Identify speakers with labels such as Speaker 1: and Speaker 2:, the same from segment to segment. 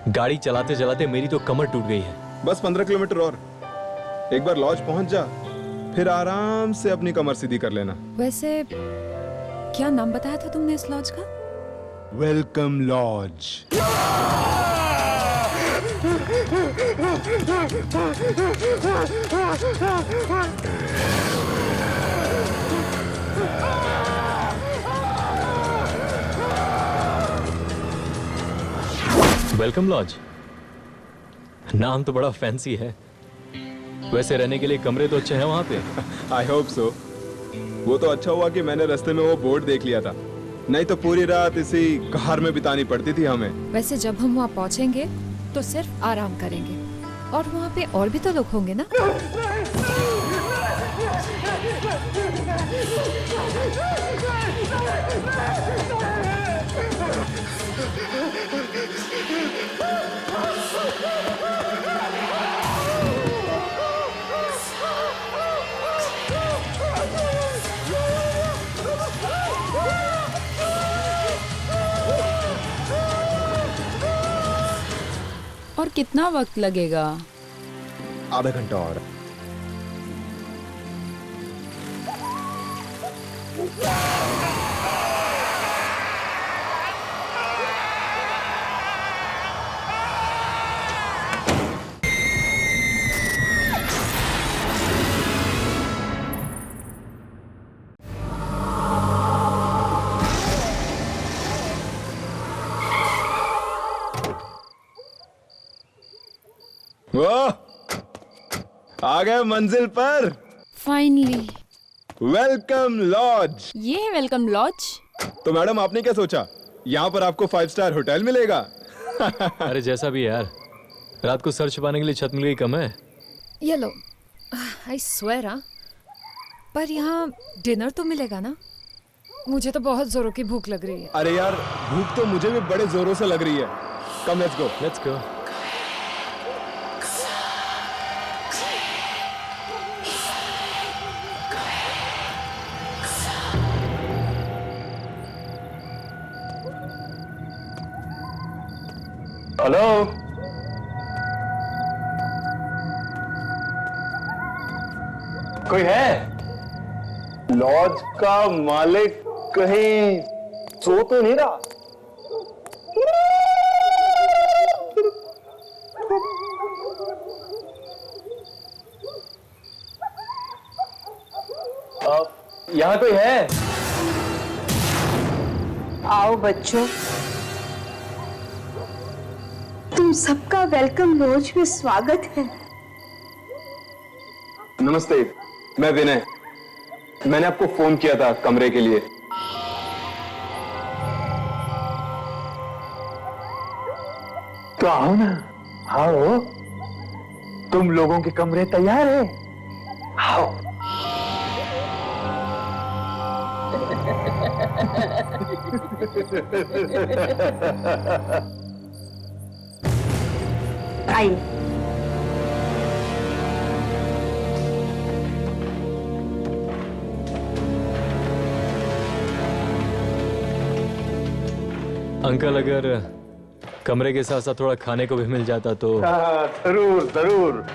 Speaker 1: गाड़ी चलाते चलाते मेरी तो कमर टूट गई है।
Speaker 2: बस 15 किलोमीटर और। एक बार लॉज पहुंच जा, फिर आराम से अपनी कमर सीधी कर लेना।
Speaker 3: वैसे क्या नाम बताया था तुमने इस लॉज का?
Speaker 2: Welcome lodge.
Speaker 1: वेलकम लॉज, नाम तो बड़ा फैंसी है। वैसे रहने के लिए कमरे तो अच्छे हैं वहां पे।
Speaker 2: I hope so. वो तो अच्छा हुआ कि मैंने रास्ते में वो बोर्ड देख लिया था, नहीं तो पूरी रात इसी कार में बितानी पड़ती थी हमें।
Speaker 3: वैसे जब हम वहाँ पहुँचेंगे तो सिर्फ आराम करेंगे, और वहाँ पे और भी तो लोग होंगे ना। और कितना वक्त लगेगा?
Speaker 2: आधा घंटा और। वो आ गए मंजिल पर।
Speaker 3: फाइनली।
Speaker 2: Welcome lodge.
Speaker 3: ये है वेलकम लॉज।
Speaker 2: तो मैडम आपने क्या सोचा, यहाँ पर आपको 5 स्टार होटल मिलेगा?
Speaker 1: अरे जैसा भी है यार, रात को सर छुपाने के लिए छत मिल गई कम है।
Speaker 3: ये लो, आई स्वेयर। पर यहाँ डिनर तो मिलेगा ना? मुझे तो बहुत जोरों की भूख लग रही है।
Speaker 2: अरे यार, भूख तो मुझे भी बड़े जोरों से लग रही है। Come let's go.
Speaker 1: Let's go.
Speaker 2: Hello, कोई है? लॉज का मालिक कहीं सो तो नहीं रहा? यहाँ कोई है?
Speaker 4: आओ बच्चों, तुम सबका वेलकम लॉज में स्वागत है।
Speaker 2: नमस्ते, मैं विनय। मैंने आपको फोन किया था कमरे के लिए। तो आओ ना, आओ। तुम लोगों के कमरे तैयार है, आओ।
Speaker 4: आइए।
Speaker 1: अंकल, अगर कमरे के साथ साथ थोड़ा खाने को भी मिल जाता तो।
Speaker 5: जरूर जरूर।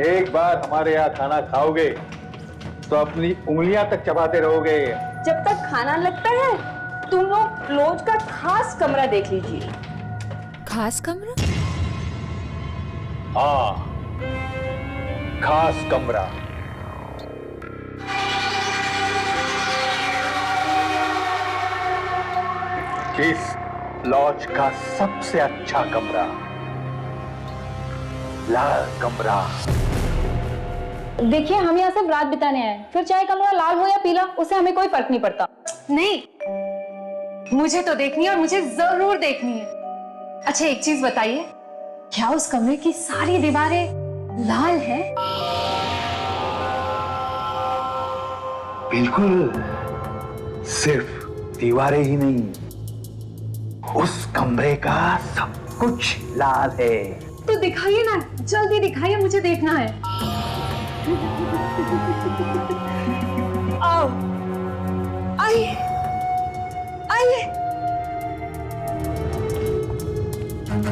Speaker 5: एक बार हमारे यहाँ खाना खाओगे तो अपनी उंगलियां तक चबाते रहोगे।
Speaker 4: जब तक खाना लगता है, तुम लोग लॉज का खास कमरा देख लीजिए।
Speaker 3: खास कमरा?
Speaker 5: हाँ, खास कमरा। इस लॉज का सबसे अच्छा कमरा, लाल कमरा।
Speaker 6: देखिए, हम यहाँ सिर्फ रात बिताने आए, फिर चाहे कमरा लाल हो या पीला, उससे हमें कोई फर्क नहीं पड़ता।
Speaker 7: नहीं, मुझे तो देखनी है और मुझे जरूर देखनी है। अच्छा, एक चीज बताइए, क्या उस कमरे की सारी दीवारें लाल हैं?
Speaker 5: बिल्कुल, सिर्फ दीवारें ही नहीं, उस कमरे का सब कुछ लाल है।
Speaker 7: तो दिखाइए ना, जल्दी दिखाइए, मुझे देखना है। आओ, आइए, आइए।
Speaker 5: ये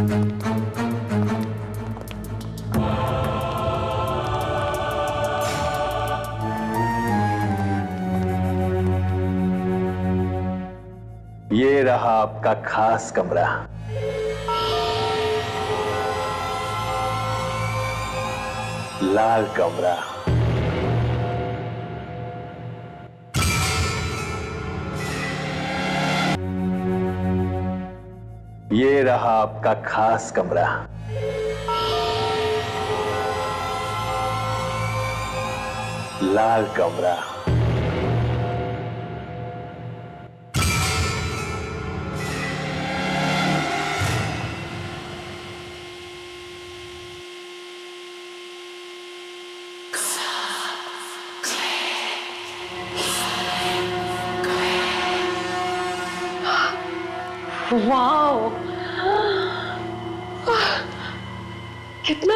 Speaker 5: रहा आपका खास कमरा। लाल कमरा। ये रहा आपका खास कमरा। लाल कमरा।
Speaker 7: वाओ, कितना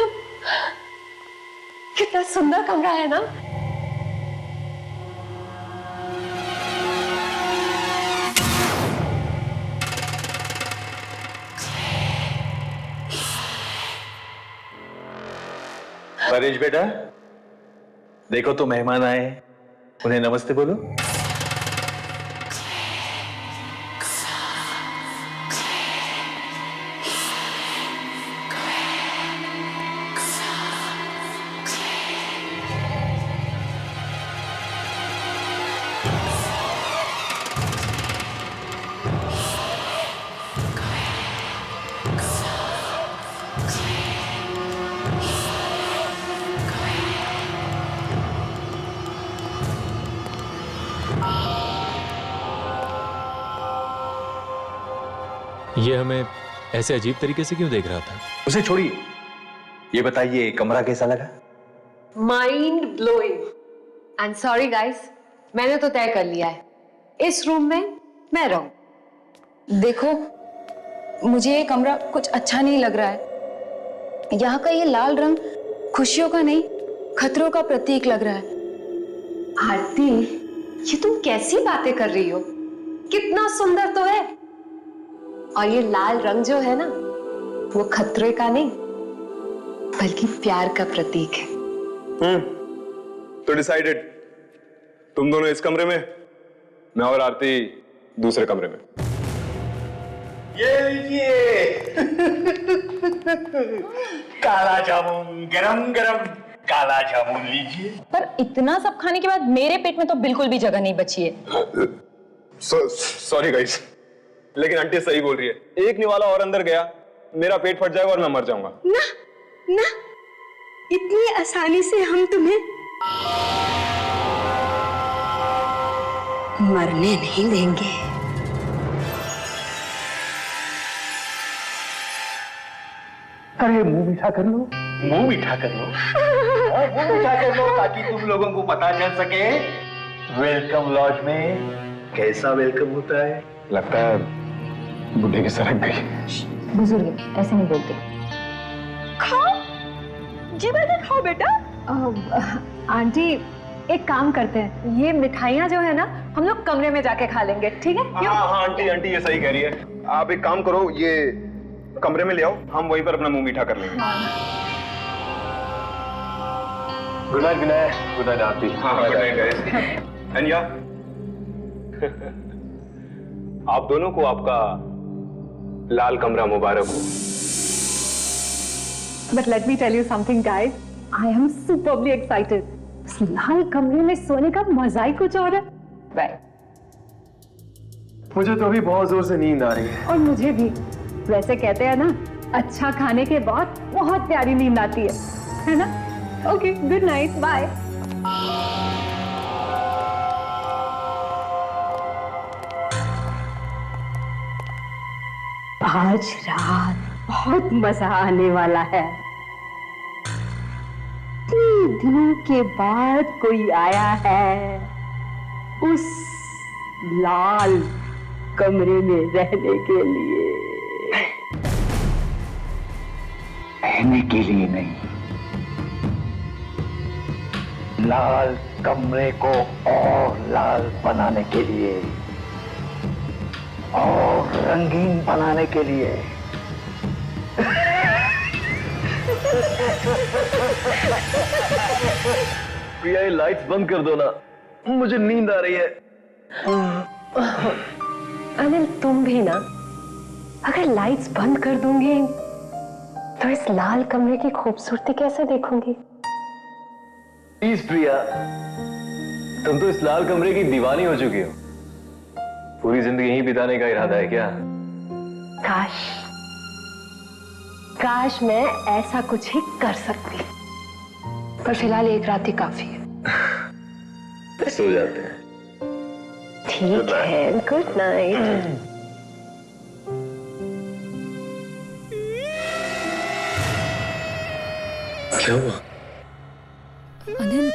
Speaker 7: कितना सुंदर कमरा है ना।
Speaker 5: परेश बेटा, देखो तो मेहमान आए, उन्हें नमस्ते बोलो।
Speaker 1: ये हमें ऐसे अजीब तरीके से क्यों देख रहा था?
Speaker 5: उसे छोड़िए, ये बताइए कमरा कैसा लगा?
Speaker 7: Mind blowing. And sorry guys, मैंने तो तय कर लिया है, इस रूम में मैं रहूं।
Speaker 6: देखो, मुझे ये कमरा कुछ अच्छा नहीं लग रहा है। यहाँ का ये लाल रंग खुशियों का नहीं, खतरों का प्रतीक लग रहा है।
Speaker 7: आरती, ये तुम कैसी बातें कर रही हो? कितना सुंदर तो है। और ये लाल रंग जो है ना, वो खतरे का नहीं बल्कि प्यार का प्रतीक है।
Speaker 2: तो डिसाइडेड, तुम दोनों इस कमरे में, मैं और आरती दूसरे कमरे में।
Speaker 5: ये लीजिए काला जामुन, गरम गरम काला जामुन लीजिए।
Speaker 6: पर इतना सब खाने के बाद मेरे पेट में तो बिल्कुल भी जगह नहीं बची है।
Speaker 2: सॉरी गाइस, लेकिन आंटी सही बोल रही है। एक निवाला और अंदर गया, मेरा पेट फट जाएगा और मैं मर जाऊंगा।
Speaker 4: ना ना, इतनी आसानी से हम तुम्हें मरने नहीं देंगे।
Speaker 5: अरे मुंह मीठा कर लो, मुंह मीठा कर लो, मुंह मीठा कर लो, ताकि तुम लोगों को पता चल सके वेलकम लॉज में कैसा वेलकम होता है।
Speaker 2: लगता है बुढ़े की सरक गई।
Speaker 6: बुजुर्ग ऐसे नहीं बोलते।
Speaker 4: खाओ, जी बेटा खाओ बेटा।
Speaker 7: आंटी, एक काम करते हैं, ये मिठाइयाँ जो है ना, हम लोग कमरे में जाके खा लेंगे, ठीक है?
Speaker 2: हाँ हाँ आंटी, आंटी ये सही कह रही है। आप एक काम करो, ये कमरे में ले आओ, हम वहीं पर अपना मुंह मीठा कर लेंगे।
Speaker 5: Good night, good night, good night Aarti.
Speaker 2: हाँ गुड नाइट गाइस। अनिया, आप दोनों को आपका लाल कमरा मुबारक हो।
Speaker 7: But let me tell you something, guys. I am superbly excited. इस लाल कमरे में सोने का मजा ही कुछ और है। Right.
Speaker 8: मुझे तो अभी बहुत जोर से नींद आ रही है।
Speaker 7: और मुझे भी। वैसे कहते हैं ना, अच्छा खाने के बाद बहुत प्यारी नींद आती है ना? Okay, good night, bye.
Speaker 4: आज रात बहुत मजा आने वाला है। 3 दिनों के बाद कोई आया है उस लाल कमरे में रहने के लिए।
Speaker 5: रहने के लिए नहीं, लाल कमरे को और लाल बनाने के लिए और रंगीन बनाने के लिए।
Speaker 8: प्रिया, ये लाइट्स बंद कर दो ना, मुझे नींद आ रही है।
Speaker 7: अनिल तुम भी ना, अगर लाइट्स बंद कर दूंगी तो इस लाल कमरे की खूबसूरती कैसे देखूंगी?
Speaker 8: प्लीज प्रिया, तुम तो इस लाल कमरे की दीवानी हो चुकी हो। पूरी जिंदगी यहीं बिताने का इरादा है क्या?
Speaker 7: काश काश मैं ऐसा कुछ ही कर सकती, पर फिलहाल एक रात ही काफी है।
Speaker 8: सो जाते हैं।
Speaker 7: ठीक है, गुड नाइट।
Speaker 8: क्या हुआ?
Speaker 3: अनिल,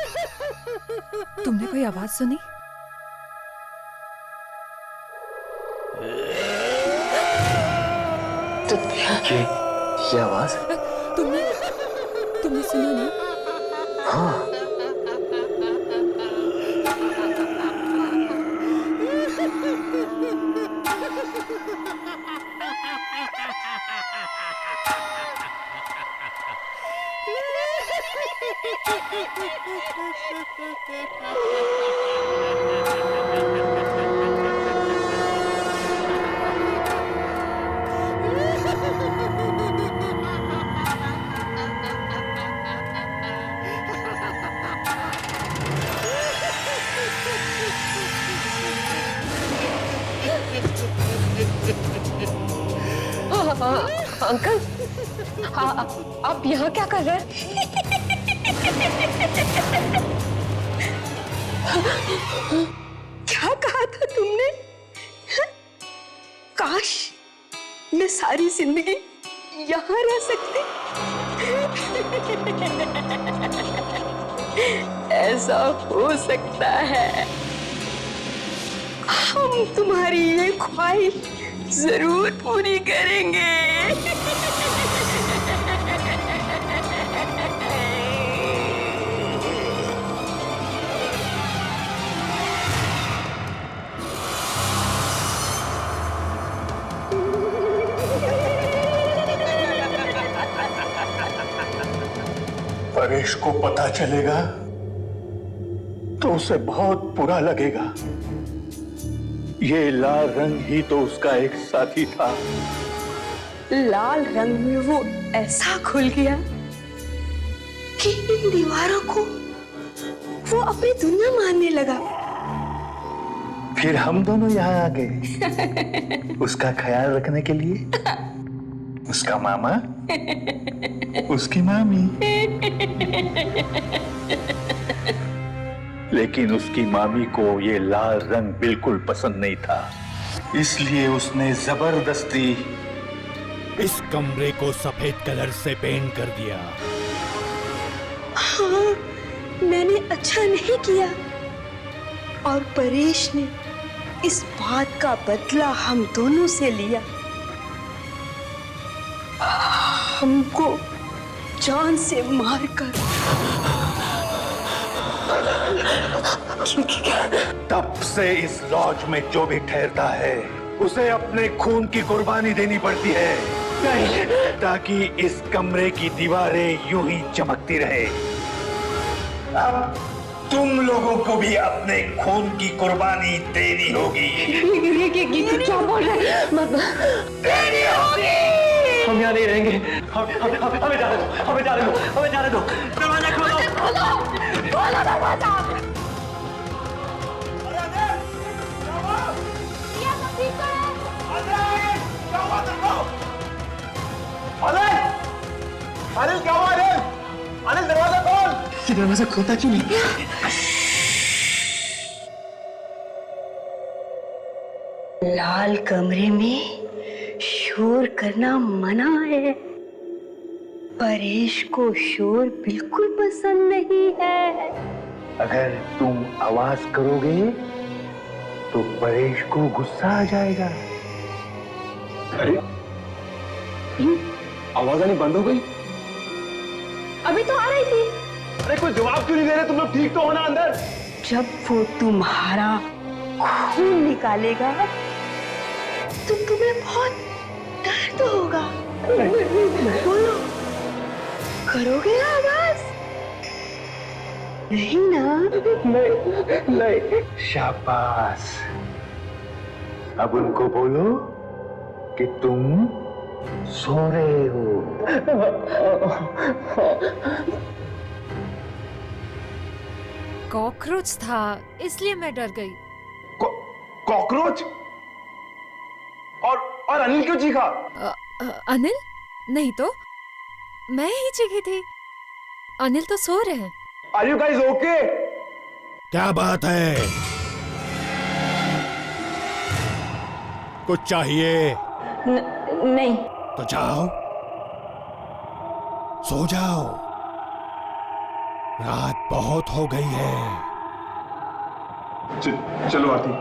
Speaker 3: तुमने कोई आवाज सुनी?
Speaker 8: ये आवाज?
Speaker 3: तुमने सुना ना?
Speaker 8: हाँ।
Speaker 7: अंकल, आप यहाँ क्या कर रहे हैं?
Speaker 9: क्या कहा था तुमने? काश मैं सारी जिंदगी यहाँ रह सकती। ऐसा हो सकता है। हम तुम्हारी ये ख्वाहिश जरूर पूरी करेंगे।
Speaker 5: परेश को पता चलेगा तो उसे बहुत बुरा लगेगा। ये लाल रंग ही तो उसका एक साथी था।
Speaker 9: लाल रंग में वो ऐसा खुल गया कि इन दीवारों को वो अपनी दुनिया मानने लगा।
Speaker 5: फिर हम दोनों यहाँ आ गए उसका ख्याल रखने के लिए। उसका मामा, उसकी मामी। लेकिन उसकी मामी को ये लाल रंग बिल्कुल पसंद नहीं था, इसलिए उसने जबरदस्ती
Speaker 10: इस कमरे को सफेद कलर से पेंट कर दिया।
Speaker 9: हाँ, मैंने अच्छा नहीं किया और परेश ने इस बात का बदला हम दोनों से लिया। हमको जान से मारकर।
Speaker 5: तब से इस लॉज में जो भी ठहरता है उसे अपने खून की कुर्बानी देनी पड़ती है ताकि इस कमरे की दीवारें यूं ही चमकती रहे। अब तुम लोगों को भी अपने खून की कुर्बानी देनी होगी।
Speaker 7: क्या बोल रहे हैं?
Speaker 5: देनी होगी।
Speaker 8: हम यहाँ नहीं रहेंगे। हमें जाने दो, हमें जाने दो, हमें जाने दो। दरवाजा खोलो,
Speaker 9: खोलो दरवाजा।
Speaker 5: अनिल क्या हुआ? अनिल दरवाजा खोल। दरवाजा खोलता क्यों नहीं?
Speaker 9: लाल कमरे में शोर करना मना है। परेश को शोर बिल्कुल पसंद नहीं है।
Speaker 5: अगर तुम आवाज करोगे तो परेश को गुस्सा आ जाएगा। अरे ये आवाज आनी बंद हो गई।
Speaker 9: अभी तो आ रही थी।
Speaker 5: अरे कोई जवाब क्यों नहीं दे रहे? तुम लोग ठीक तो हो ना अंदर?
Speaker 9: जब वो तुम्हारा खून निकालेगा तो तुम्हें बहुत दर्द होगा। बोलो, करोगे आवाज? नहीं ना?
Speaker 5: नहीं। शाबाश। अब उनको बोलो कि तुम सो रहे हो।
Speaker 3: कॉकरोच था इसलिए मैं डर गई।
Speaker 2: कॉकरोच? और अनिल क्यों चीखा?
Speaker 3: अनिल? नहीं तो मैं ही चीखी थी। अनिल तो सो रहे हैं।
Speaker 2: Are you guys okay?
Speaker 10: क्या बात है? कुछ चाहिए?
Speaker 9: नहीं।
Speaker 10: तो जाओ, सो जाओ, रात बहुत हो गई है।
Speaker 2: चलो आरती।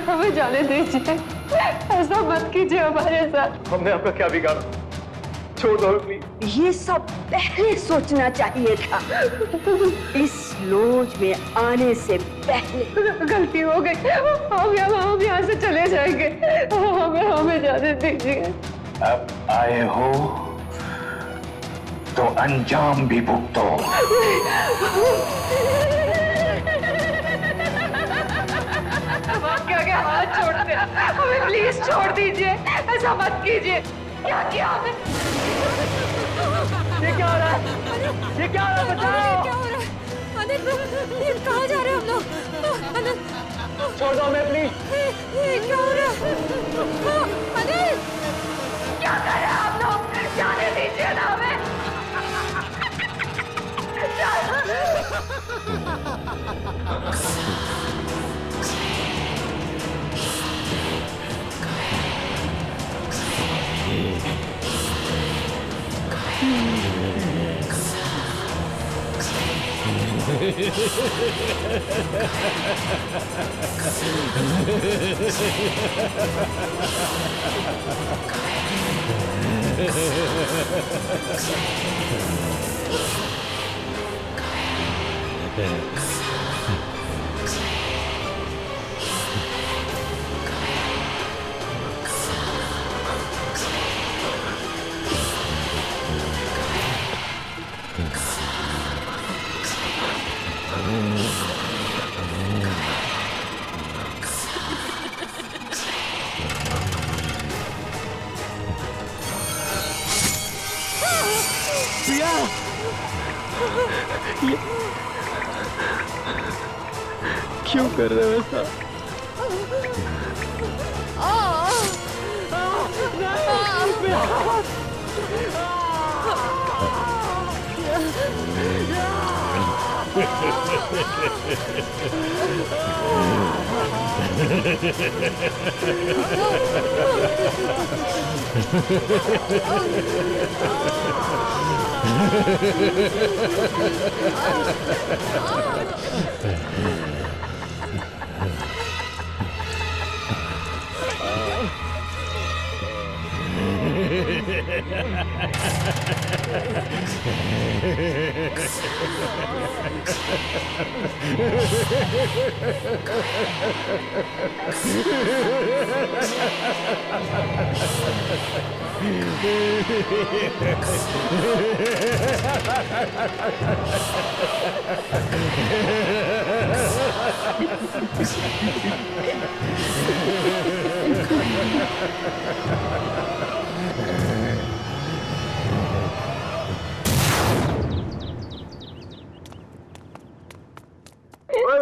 Speaker 9: हमें जाने दीजिए, ऐसा मत कीजिए हमारे साथ।
Speaker 8: हमने आपका क्या बिगाड़ा? छोड़ दो प्लीज।
Speaker 9: ये सब पहले सोचना चाहिए था, इस लॉज में आने से पहले। गलती हो गई, हम यहाँ से चले जाएंगे। हमें जाने दीजिए।
Speaker 5: अब आए हो तो अंजाम भी भुगतो।
Speaker 9: क्या हाथ छोड़ दे, हमें प्लीज छोड़ दीजिए, ऐसा मत कीजिए। क्या किया हमें?
Speaker 3: ये क्या हो रहा है? ये क्या हो रहा है? बचाओ! क्या हो रहा है? अनिल, कहाँ जा रहे हैं हम लोग? अनिल,
Speaker 8: छोड़ दो हमें प्लीज।
Speaker 3: ये क्या हो रहा है? अनिल,
Speaker 9: क्या कर रहे हैं आप लोग? जाने दीजिए ना हमें।
Speaker 1: क्यों कर रहे हो ऐसा?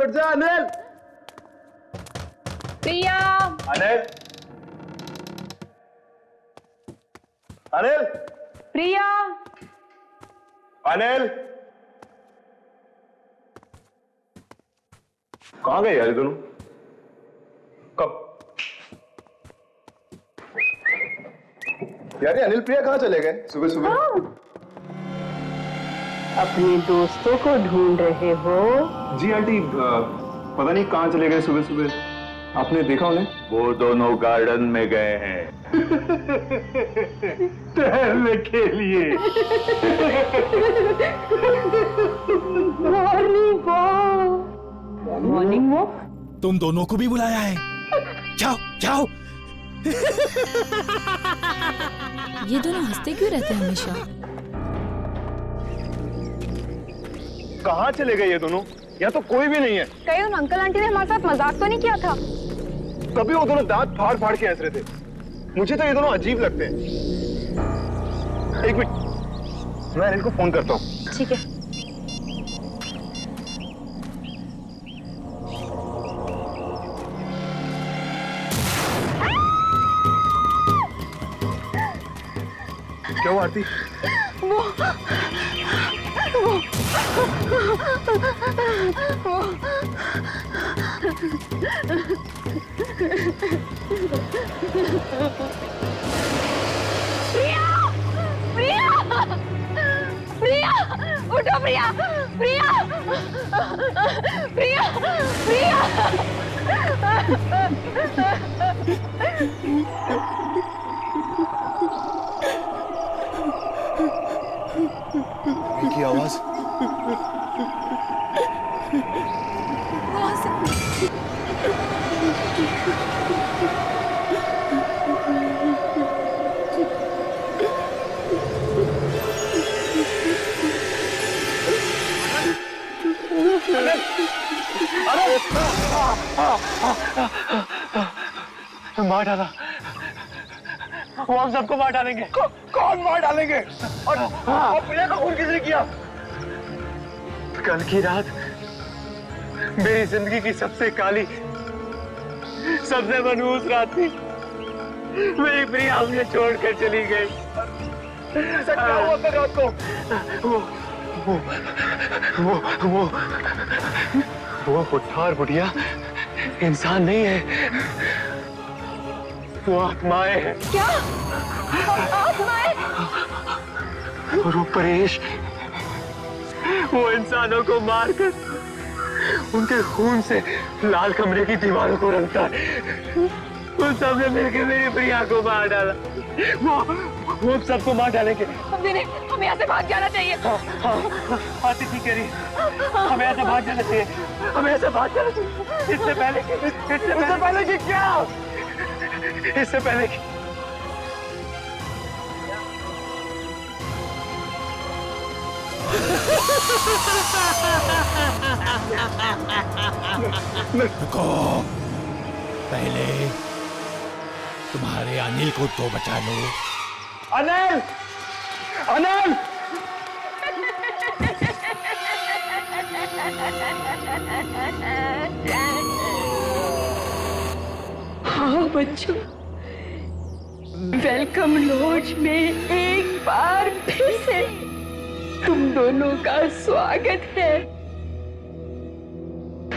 Speaker 2: उठ जा अनिल।
Speaker 9: प्रिया,
Speaker 2: अनिल, अनिल,
Speaker 9: प्रिया,
Speaker 2: अनिल, कहाँ गए यार ये दोनों? कब? यार ये अनिल प्रिया कहाँ चले गए सुबह सुबह?
Speaker 9: अपने दोस्तों को ढूंढ रहे हो?
Speaker 2: जी आंटी, पता नहीं कहाँ चले गए सुबह सुबह। आपने देखा उन्हें?
Speaker 5: वो दोनों गार्डन में गए हैं टहलने के लिए।
Speaker 9: Morning walk. Morning walk?
Speaker 10: तुम दोनों को भी बुलाया है। जाओ जाओ।
Speaker 11: ये दोनों हंसते क्यों रहते हैं हमेशा?
Speaker 8: कहाँ चले गए ये दोनों? यहाँ तो कोई भी नहीं है।
Speaker 6: कहीं उन अंकल आंटी ने हमारे साथ मजाक तो नहीं किया था?
Speaker 8: तभी वो दोनों दांत फाड़ फाड़ के हंस रहे थे। मुझे तो ये दोनों अजीब लगते हैं। एक मिनट, मैं अनिल को फोन करता हूँ।
Speaker 6: ठीक है।
Speaker 8: क्या हुआ आरती?
Speaker 9: प्रिया, उठो प्रिया, प्रिया, प्रिया, प्रिया।
Speaker 8: की आवाज। मार डाला। वो हम सबको मार डालेंगे। कौन मार डालेंगे? और प्रिया का खून किसने किया? कल की रात मेरी जिंदगी की सबसे काली, सबसे मनहूस रात थी। मेरी प्रिया मुझे छोड़कर चली गई। ऐसा क्या हुआ कल रात को? वो बुढ़ा और बुढ़िया इंसान नहीं है, वो आत्माएं हैं।
Speaker 9: क्या? आत्माएं?
Speaker 8: और वो परेश, वो इंसानों को मारकर उनके खून से लाल कमरे की दीवारों को रंगता है। उन सबने मिलकर मेरी प्रिया को मार डाला। वो सबको मार डालेंगे।
Speaker 9: हमें यहाँ से भाग जाना चाहिए।
Speaker 8: आती ठीक कह रही है। हमें ऐसे भाग जाना चाहिए। हमें ऐसे भाग जाना चाहिए। इससे पहले कि क्या? इससे पहले कि
Speaker 10: रुको, पहले तुम्हारे अनिल को तो बचा लो।
Speaker 8: अनिल! अनिल!
Speaker 9: हाँ बच्चों, वेलकम लॉज में एक बार फिर से तुम दोनों का स्वागत है।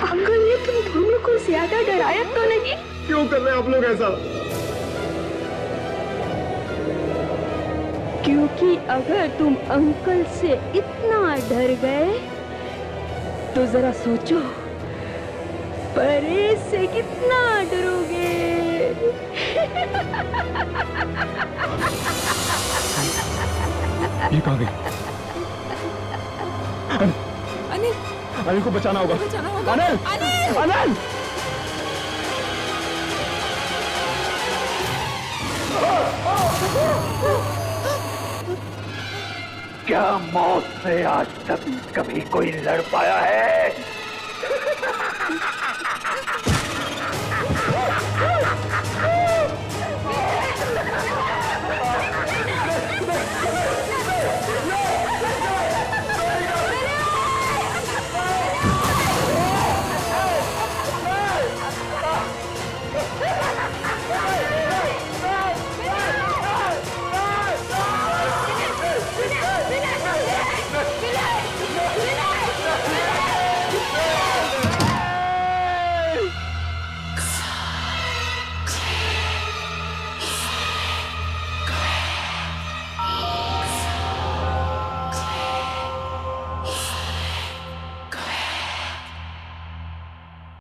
Speaker 9: अंकल ने तुम दोनों को ज्यादा डराया तो नहीं?
Speaker 8: क्यों कर रहे हैं आप लोग ऐसा?
Speaker 9: क्योंकि अगर तुम अंकल से इतना डर गए तो जरा सोचो परेश से कितना डरोगे।
Speaker 2: ये कहाँ गई?
Speaker 11: अनिल,
Speaker 2: अनिल को बचाना होगा। अनिल! अनिल!
Speaker 5: क्या मौत से आज तक कभी कोई लड़ पाया है?